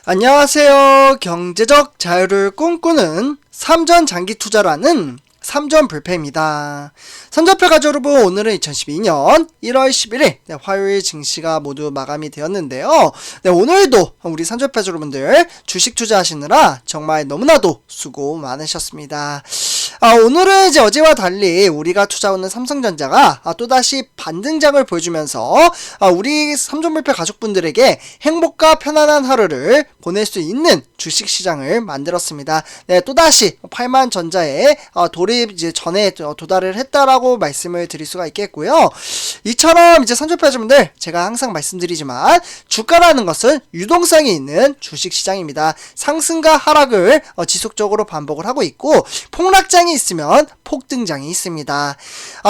안녕하세요. 경제적 자유를 꿈꾸는 삼전 장기 투자라는 삼전불패입니다. 삼전패 가족 여러분, 오늘은 2012년 1월 11일 화요일 증시가 모두 마감이 되었는데요. 오늘도 우리 삼전패 여러분들 주식 투자하시느라 정말 너무나도 수고 많으셨습니다. 오늘은 이제 어제와 달리 우리가 투자하는 삼성전자가 또다시 반등장을 보여주면서 우리 삼전불패 가족분들에게 행복과 편안한 하루를 보낼 수 있는 주식시장을 만들었습니다. 또다시 8만 전자에 돌입 이제 전에 도달을 했다라고 말씀을 드릴 수가 있겠고요. 이처럼 이제 삼전패자분들 제가 항상 말씀드리지만 주가라는 것은 유동성이 있는 주식시장입니다. 상승과 하락을 지속적으로 반복을 하고 있고 폭락장이 있으면 폭등장이 있습니다.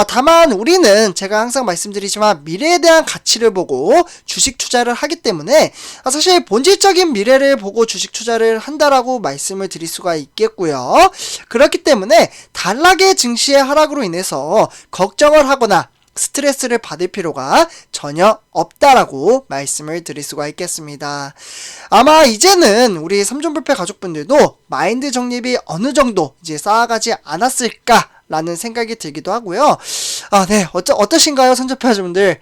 다만 우리는 제가 항상 말씀드리지만 미래에 대한 가치를 보고 주식 투자를 하기 때문에 사실 본질적인 미래를 보고 주식 투자를 한다라고 말씀을 드릴 수가 있겠고요. 그렇기 때문에 단락의 증시의 하락으로 인해서 걱정을 하거나 스트레스를 받을 필요가 전혀 없다라고 말씀을 드릴 수가 있겠습니다. 아마 이제는 우리 삼전불패 가족분들도 마인드 정립이 어느 정도 이제 쌓아가지 않았을까 라는 생각이 들기도 하고요. 네. 어떠신가요, 삼전패자분들?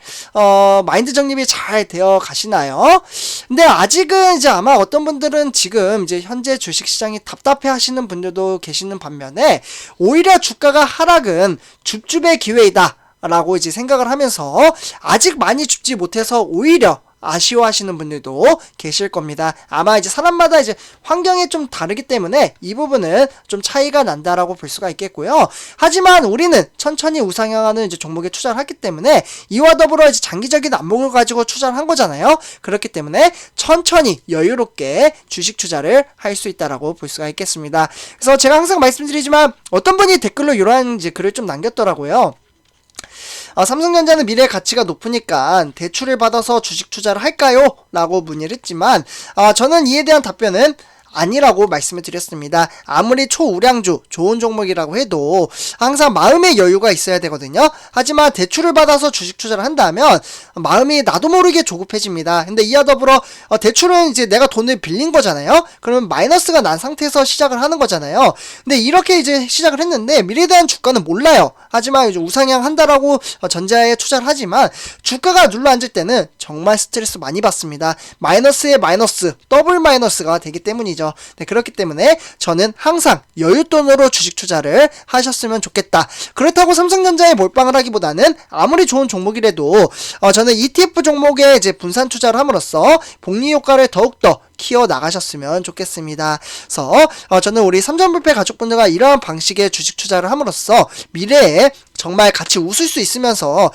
마인드 정립이 잘 되어 가시나요? 근데 아직은 이제 아마 어떤 분들은 지금 이제 현재 주식시장이 답답해 하시는 분들도 계시는 반면에 오히려 주가가 하락은 줍줍의 기회이다 라고 이제 생각을 하면서 아직 많이 줍지 못해서 오히려 아쉬워하시는 분들도 계실 겁니다. 아마 이제 사람마다 이제 환경이 좀 다르기 때문에 이 부분은 좀 차이가 난다라고 볼 수가 있겠고요. 하지만 우리는 천천히 우상향하는 이제 종목에 투자를 했기 때문에 이와 더불어 이제 장기적인 안목을 가지고 투자를 한 거잖아요. 그렇기 때문에 천천히 여유롭게 주식 투자를 할 수 있다라고 볼 수가 있겠습니다. 그래서 제가 항상 말씀드리지만 어떤 분이 댓글로 이러한 이제 글을 좀 남겼더라고요. 삼성전자는 미래 가치가 높으니까 대출을 받아서 주식 투자를 할까요? 라고 문의를 했지만 저는 이에 대한 답변은 아니라고 말씀을 드렸습니다. 아무리 초우량주 좋은 종목이라고 해도 항상 마음의 여유가 있어야 되거든요. 하지만 대출을 받아서 주식 투자를 한다면 마음이 나도 모르게 조급해집니다. 근데 이와 더불어 대출은 이제 내가 돈을 빌린 거잖아요. 그러면 마이너스가 난 상태에서 시작을 하는 거잖아요. 근데 이렇게 이제 시작을 했는데 미래에 대한 주가는 몰라요. 하지만 이제 우상향 한다라고 전자에 투자를 하지만 주가가 눌러앉을 때는 정말 스트레스 많이 받습니다. 마이너스에 마이너스, 더블 마이너스가 되기 때문이죠. 네, 그렇기 때문에 저는 항상 여윳돈으로 주식 투자를 하셨으면 좋겠다. 그렇다고 삼성전자에 몰빵을 하기보다는 아무리 좋은 종목이라도 저는 ETF 종목에 이제 분산 투자를 함으로써 복리 효과를 더욱더 키워 나가셨으면 좋겠습니다. 그래서 저는 우리 삼전불패 가족분들과 이러한 방식의 주식 투자를 함으로써 미래에 정말 같이 웃을 수 있으면서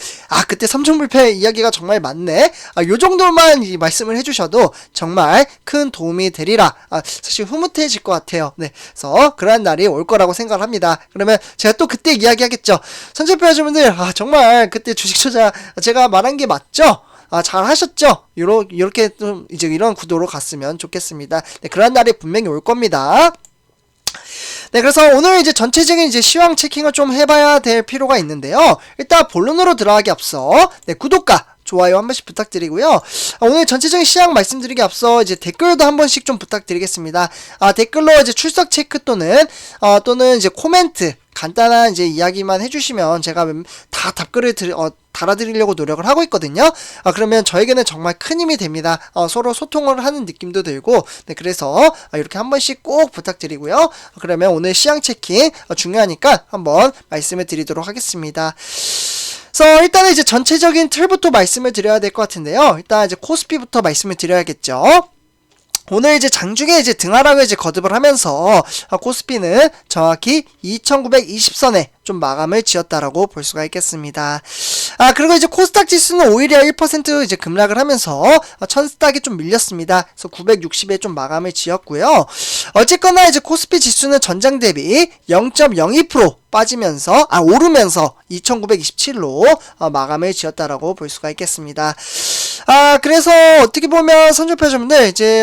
그때 삼전불패 이야기가 정말 많네. 요 정도만 말씀을 해주셔도 정말 큰 도움이 되리라. 사실 흐뭇해질 것 같아요. 네, 그래서 그러한 날이 올 거라고 생각을 합니다. 그러면 제가 또 그때 이야기하겠죠. 삼전불패 가족분들 정말 그때 주식 투자 제가 말한 게 맞죠? 잘 하셨죠? 이렇게 좀 이제 이런 구도로 갔으면 좋겠습니다. 네, 그런 날이 분명히 올 겁니다. 네, 그래서 오늘 이제 전체적인 이제 시황 체킹을 좀 해봐야 될 필요가 있는데요. 일단 본론으로 들어가기 앞서 구독과 좋아요 한 번씩 부탁드리고요. 오늘 전체적인 시황 말씀드리기 앞서 이제 댓글도 한 번씩 좀 부탁드리겠습니다. 댓글로 이제 출석 체크 또는 이제 코멘트 간단한 이제 이야기만 해주시면 제가 다 답글을 달아드리려고 노력을 하고 있거든요. 그러면 저에게는 정말 큰 힘이 됩니다. 서로 소통을 하는 느낌도 들고, 네, 그래서 이렇게 한 번씩 꼭 부탁드리고요. 그러면 오늘 시황 체킹 중요하니까 한번 말씀을 드리도록 하겠습니다. 그래서 일단은 이제 전체적인 틀부터 말씀을 드려야 될 것 같은데요. 일단 이제 코스피부터 말씀을 드려야겠죠. 오늘 이제 장중에 이제 등하락을 이제 거듭을 하면서 코스피는 정확히 2920선에 좀 마감을 지었다라고 볼 수가 있겠습니다. 그리고 이제 코스닥 지수는 오히려 1% 이제 급락을 하면서 천스닥이 좀 밀렸습니다. 그래서 960에 좀 마감을 지었고요. 어쨌거나 이제 코스피 지수는 전장 대비 0.02% 빠지면서 오르면서 2927로 마감을 지었다라고 볼 수가 있겠습니다. 그래서 어떻게 보면 선조표점들 이제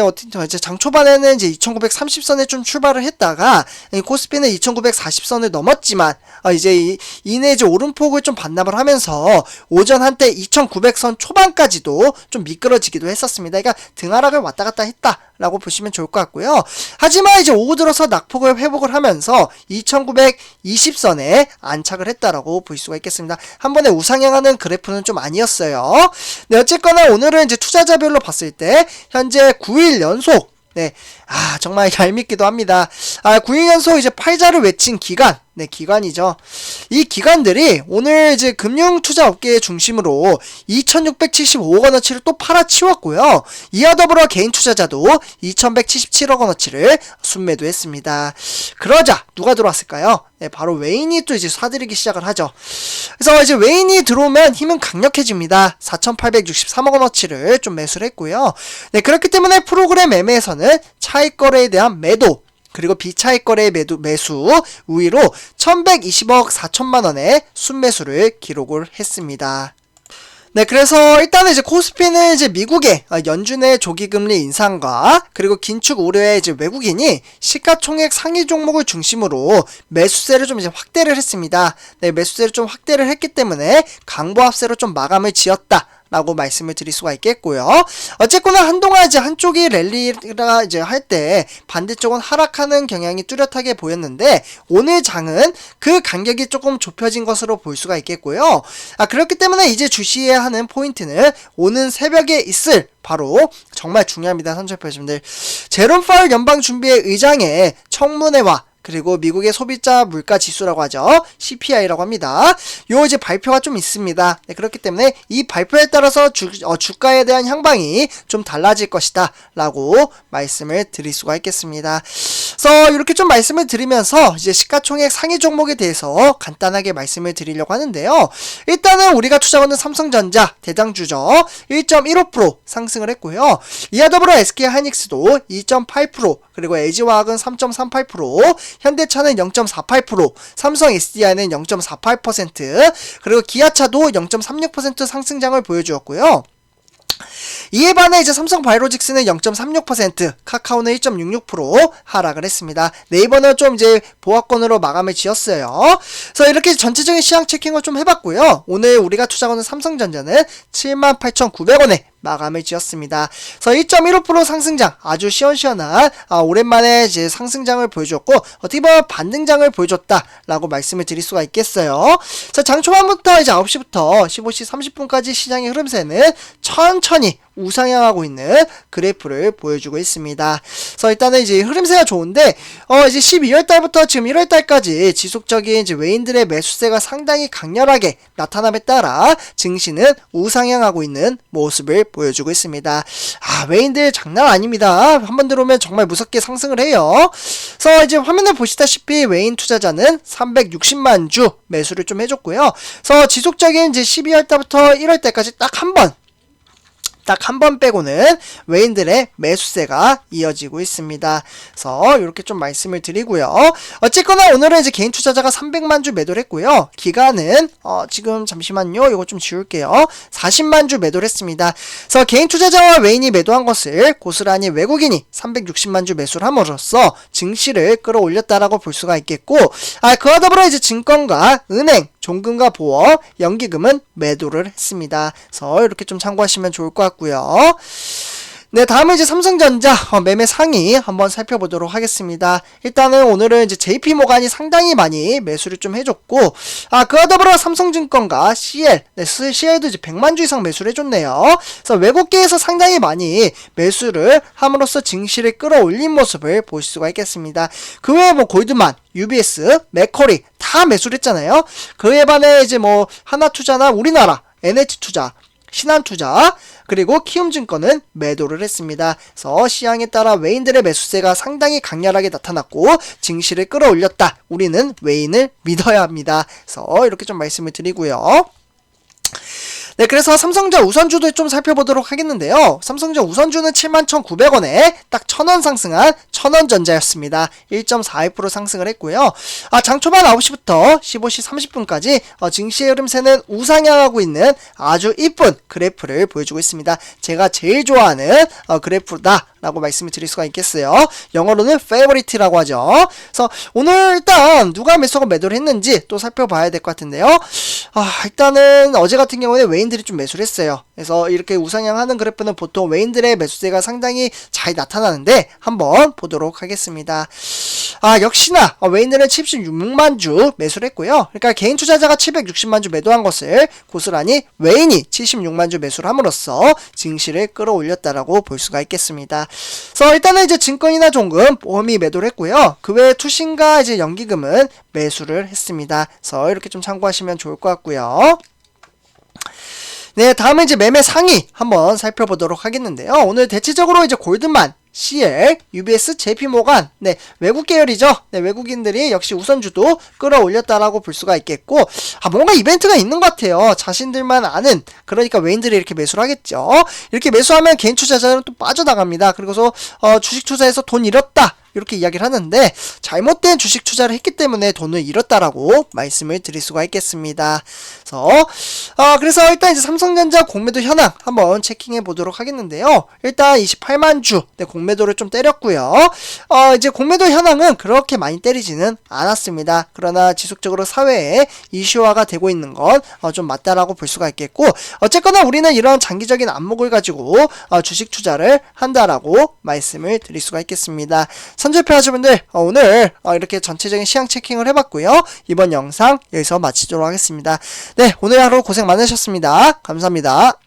장 초반에는 이제 2930선에 좀 출발을 했다가 코스피는 2940선을 넘었지만 이제 이내 이제 오름폭을 좀 반납을 하면서 오전 한때 2900선 초반까지도 좀 미끄러지기도 했었습니다. 그러니까 등하락을 왔다 갔다 했다 라고 보시면 좋을 것 같고요. 하지만 이제 오후 들어서 낙폭을 회복을 하면서 2920선에 안착을 했다라고 볼 수가 있겠습니다. 한 번에 우상향하는 그래프는 좀 아니었어요. 네, 어쨌거나 오늘은 이제 투자자별로 봤을 때 현재 9일 연속 네, 정말 얄밉기도 합니다. 9일 연속 이제 팔자를 외친 기간, 네, 기관이죠. 이 기관들이 오늘 이제 금융 투자 업계 중심으로 2,675억 원어치를 또 팔아치웠고요. 이와 더불어 개인 투자자도 2,177억 원어치를 순매도했습니다. 그러자 누가 들어왔을까요? 네, 바로 외인이 또 이제 사들이기 시작을 하죠. 그래서 이제 외인이 들어오면 힘은 강력해집니다. 4,863억 원어치를 좀 매수를 했고요. 네, 그렇기 때문에 프로그램 매매에서는 차익 거래에 대한 매도, 그리고 비차익 거래의 매수 우위로 1120억 4천만 원의 순매수를 기록을 했습니다. 네, 그래서 일단은 이제 코스피는 이제 미국의 연준의 조기금리 인상과 그리고 긴축 우려의 이제 외국인이 시가총액 상위 종목을 중심으로 매수세를 좀 이제 확대를 했습니다. 네, 매수세를 좀 확대를 했기 때문에 강보합세로 좀 마감을 지었다. 라고 말씀을 드릴 수가 있겠고요. 어쨌거나 한동안 이제 한쪽이 랠리가 이제 할 때 반대쪽은 하락하는 경향이 뚜렷하게 보였는데 오늘 장은 그 간격이 조금 좁혀진 것으로 볼 수가 있겠고요. 그렇기 때문에 이제 주시해야 하는 포인트는 오는 새벽에 있을 바로 정말 중요합니다. 선출표님들 제롬 파월 연방준비회 의장의 청문회와 그리고 미국의 소비자 물가 지수라고 하죠. CPI라고 합니다. 요 이제 발표가 좀 있습니다. 네, 그렇기 때문에 이 발표에 따라서 주가에 대한 향방이 좀 달라질 것이다 라고 말씀을 드릴 수가 있겠습니다. 그래서 이렇게 좀 말씀을 드리면서 이제 시가총액 상위 종목에 대해서 간단하게 말씀을 드리려고 하는데요. 일단은 우리가 투자하는 삼성전자 대장주죠. 1.15% 상승을 했고요. 이와 더불어 SK하이닉스도 2.8%, 그리고 LG화학은 3.38%, 현대차는 0.48%, 삼성 SDI는 0.48%, 그리고 기아차도 0.36% 상승장을 보여주었고요. 이에 반해 이제 삼성바이오로직스는 0.36%, 카카오는 1.66% 하락을 했습니다. 네이버는 좀 이제 보합권으로 마감을 지었어요. 그래서 이렇게 전체적인 시황 체킹을 좀 해봤고요. 오늘 우리가 투자하는 삼성전자는 78,900원에 마감을 지었습니다. 그래서 1.15% 상승장, 아주 시원시원한 오랜만에 이제 상승장을 보여줬고 어떻게 보면 반등장을 보여줬다라고 말씀을 드릴 수가 있겠어요. 자, 장 초반부터 이제 9시부터 15시 30분까지 시장의 흐름세는 천천히 우상향하고 있는 그래프를 보여주고 있습니다. 그래서 일단은 이제 흐름세가 좋은데 이제 12월 달부터 지금 1월 달까지 지속적인 이제 외인들의 매수세가 상당히 강렬하게 나타남에 따라 증시는 우상향하고 있는 모습을 보여주고 있습니다. 외인들 장난 아닙니다. 한번 들어오면 정말 무섭게 상승을 해요. 그래서 이제 화면을 보시다시피 외인 투자자는 360만 주 매수를 좀 해줬고요. 그래서 지속적인 이제 12월 달부터 1월 달까지 딱 한 번 빼고는 외인들의 매수세가 이어지고 있습니다. 그래서 이렇게 좀 말씀을 드리고요. 어쨌거나 오늘은 이제 개인 투자자가 300만 주 매도를 했고요. 기간은 지금 잠시만요. 이거 좀 지울게요. 40만 주 매도를 했습니다. 그래서 개인 투자자와 외인이 매도한 것을 고스란히 외국인이 360만 주 매수를 함으로써 증시를 끌어올렸다라고 볼 수가 있겠고, 그와 더불어 이제 증권과 은행, 종금과 보험, 연기금은 매도를 했습니다. 그래서 이렇게 좀 참고하시면 좋을 것 같고요. 네, 다음은 이제 삼성전자 매매 상위 한번 살펴보도록 하겠습니다. 일단은 오늘은 이제 JP모간이 상당히 많이 매수를 좀 해줬고, 그와 더불어 삼성증권과 CL, 네, CL도 이제 100만 주 이상 매수를 해줬네요. 그래서 외국계에서 상당히 많이 매수를 함으로써 증시를 끌어올린 모습을 볼 수가 있겠습니다. 그 외에 뭐 골드만, UBS, 맥커리 다 매수를 했잖아요. 그에 반해 이제 뭐 하나투자나 우리나라, NH투자, 신한투자, 그리고 키움증권은 매도를 했습니다. 그래서 시향에 따라 외인들의 매수세가 상당히 강렬하게 나타났고 증시를 끌어올렸다. 우리는 외인을 믿어야 합니다. 그래서 이렇게 좀 말씀을 드리고요. 네, 그래서 삼성전자 우선주도 좀 살펴보도록 하겠는데요. 삼성전자 우선주는 71,900원에 딱 1,000원 상승한 천원전자였습니다. 1.41% 상승을 했고요. 장 초반 9시부터 15시 30분까지 증시의 흐름세는 우상향하고 있는 아주 이쁜 그래프를 보여주고 있습니다. 제가 제일 좋아하는 그래프다 라고 말씀을 드릴 수가 있겠어요. 영어로는 favorite라고 하죠. 그래서 오늘 일단 누가 매수하고 매도를 했는지 또 살펴봐야 될 것 같은데요. 일단은 어제 같은 경우에 외인들이 좀 매수를 했어요. 그래서 이렇게 우상향하는 그래프는 보통 외인들의 매수세가 상당히 잘 나타나는데 한번 보도록 하겠습니다. 역시나 외인들은 76만 주 매수를 했고요. 그러니까 개인 투자자가 760만 주 매도한 것을 고스란히 외인이 76만 주 매수를 함으로써 증시를 끌어올렸다라고 볼 수가 있겠습니다. 그래서 일단은 이제 증권이나 종금, 보험이 매도를 했고요. 그 외에 투신과 이제 연기금은 매수를 했습니다. 그래서 이렇게 좀 참고하시면 좋을 것 같고요. 네, 다음은 이제 매매 상위 한번 살펴보도록 하겠는데요. 오늘 대체적으로 이제 골드만, CL, UBS, JP모간, 네, 외국 계열이죠. 네, 외국인들이 역시 우선주도 끌어올렸다라고 볼 수가 있겠고, 뭔가 이벤트가 있는 것 같아요. 자신들만 아는, 그러니까 외인들이 이렇게 매수를 하겠죠. 이렇게 매수하면 개인 투자자는 또 빠져나갑니다. 그리고서, 주식 투자에서 돈 잃었다. 이렇게 이야기를 하는데 잘못된 주식 투자를 했기 때문에 돈을 잃었다라고 말씀을 드릴 수가 있겠습니다. 그래서 일단 이제 삼성전자 공매도 현황 한번 체킹해 보도록 하겠는데요. 일단 28만 주 공매도를 좀 때렸고요. 이제 공매도 현황은 그렇게 많이 때리지는 않았습니다. 그러나 지속적으로 사회에 이슈화가 되고 있는 건 좀 맞다라고 볼 수가 있겠고, 어쨌거나 우리는 이런 장기적인 안목을 가지고 주식 투자를 한다라고 말씀을 드릴 수가 있겠습니다. 선제표 하시분들 오늘 이렇게 전체적인 시황 체킹을 해봤고요. 이번 영상 여기서 마치도록 하겠습니다. 네, 오늘 하루 고생 많으셨습니다. 감사합니다.